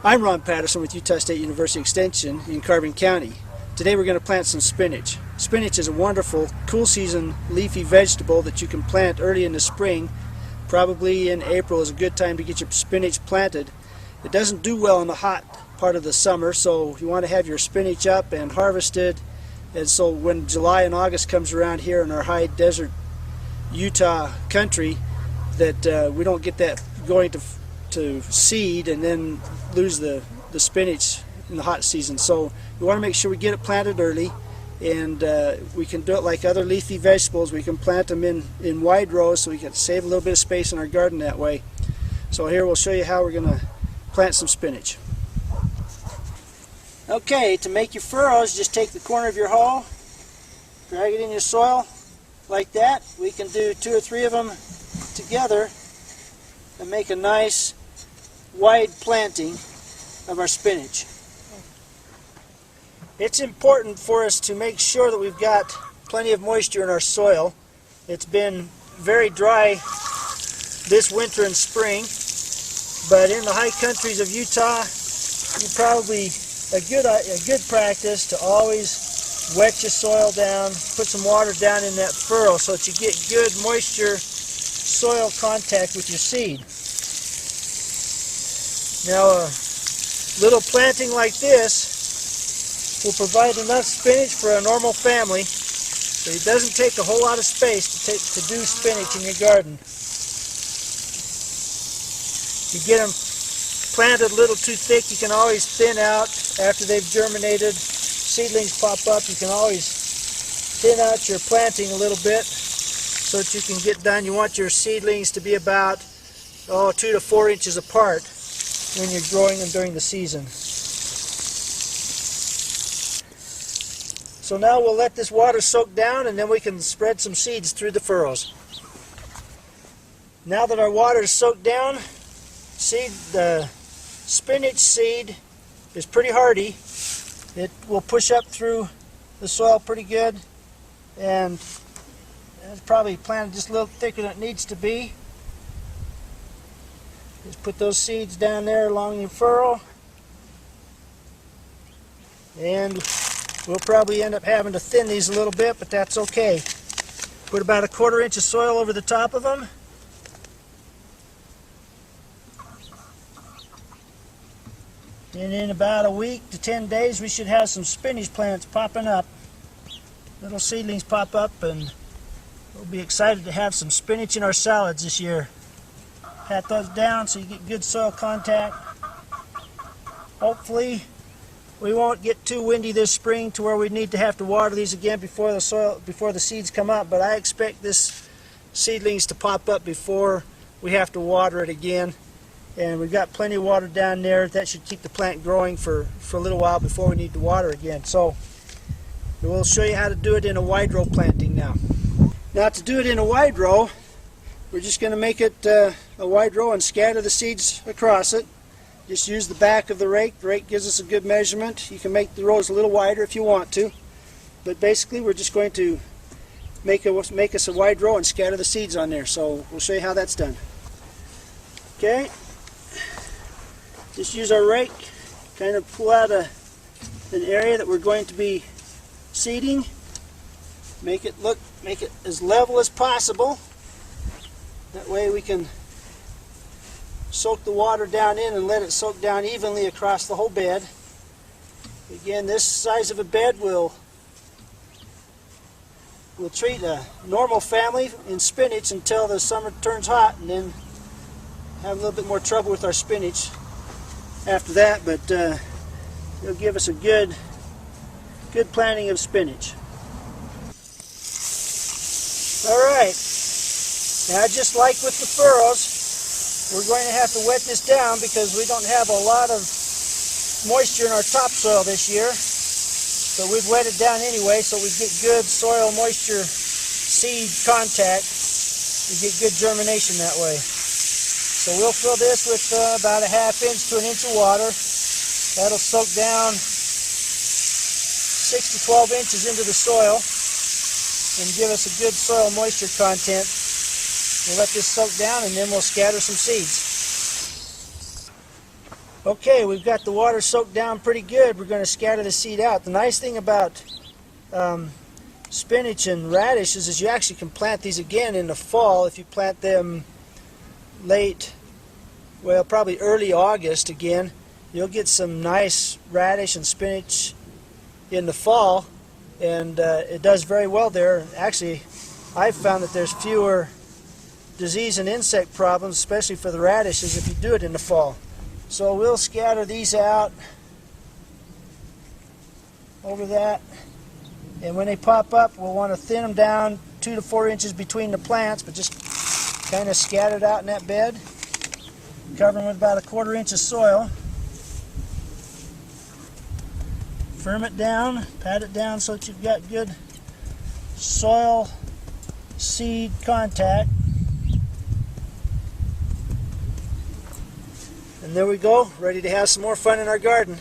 I'm Ron Patterson with Utah State University Extension in Carbon County. Today we're going to plant some spinach. Spinach is a wonderful, cool season leafy vegetable that you can plant early in the spring. Probably in April is a good time to get your spinach planted. It doesn't do well in the hot part of the summer, so you want to have your spinach up and harvested. And so when July and August comes around here in our high desert Utah country, that we don't get that going to seed and then lose the spinach in the hot season. So we want to make sure we get it planted early, and we can do it like other leafy vegetables. We can plant them in wide rows so we can save a little bit of space in our garden that way. So here we'll show you how we're going to plant some spinach. Okay, to make your furrows, just take the corner of your hoe, drag it in your soil like that. We can do 2 or 3 of them together and make a nice wide planting of our spinach. It's important for us to make sure that we've got plenty of moisture in our soil. It's been very dry this winter and spring, but in the high countries of Utah, a good practice to always wet your soil down, put some water down in that furrow so that you get good moisture soil contact with your seed. Now a little planting like this will provide enough spinach for a normal family, so it doesn't take a whole lot of space to do spinach in your garden. If you get them planted a little too thick, you can always thin out after they've germinated. Seedlings pop up, you can always thin out your planting a little bit so that you can get done. You want your seedlings to be about 2 to 4 inches apart when you're growing them during the season. So now we'll let this water soak down, and then we can spread some seeds through the furrows. Now that our water is soaked down, the spinach seed is pretty hardy. It will push up through the soil pretty good, and it's probably planted just a little thicker than it needs to be. Just put those seeds down there along your furrow, and we'll probably end up having to thin these a little bit, but that's okay. Put about a 1/4 inch of soil over the top of them. And in about a week to 10 days, we should have some spinach plants popping up. Little seedlings pop up, and we'll be excited to have some spinach in our salads this year. Pat those down so you get good soil contact. Hopefully we won't get too windy this spring to where we need to have to water these again before the seeds come up, but I expect this seedlings to pop up before we have to water it again. And we've got plenty of water down there. That should keep the plant growing for a little while before we need to water again. So we'll show you how to do it in a wide row planting now. Now to do it in a wide row, we're just going to make it a wide row and scatter the seeds across it. Just use the back of the rake. The rake gives us a good measurement. You can make the rows a little wider if you want to, but basically we're just going to make us a wide row and scatter the seeds on there. So we'll show you how that's done. Okay, just use our rake, kind of pull out an area that we're going to be seeding. Make it as level as possible. That way we can soak the water down in and let it soak down evenly across the whole bed. Again, this size of a bed will treat a normal family in spinach until the summer turns hot, and then have a little bit more trouble with our spinach after that, but it'll give us a good planting of spinach. Alright, now just like with the furrows, we're going to have to wet this down because we don't have a lot of moisture in our topsoil this year. So we've wet it down anyway so we get good soil moisture seed contact. We get good germination that way. So we'll fill this with about a 1/2 inch to 1 inch of water. That'll soak down 6 to 12 inches into the soil and give us a good soil moisture content. We'll let this soak down, and then we'll scatter some seeds. Okay, we've got the water soaked down pretty good. We're going to scatter the seed out. The nice thing about spinach and radishes is you actually can plant these again in the fall. If you plant them late, well, probably early August again, you'll get some nice radish and spinach in the fall, and it does very well there. Actually, I've found that there's fewer disease and insect problems, especially for the radishes, if you do it in the fall. So we'll scatter these out over that, and when they pop up, we'll want to thin them down 2 to 4 inches between the plants, but just kind of scattered out in that bed. Cover them with about 1/4 inch of soil. Firm it down, pat it down so that you've got good soil seed contact. And there we go, ready to have some more fun in our garden.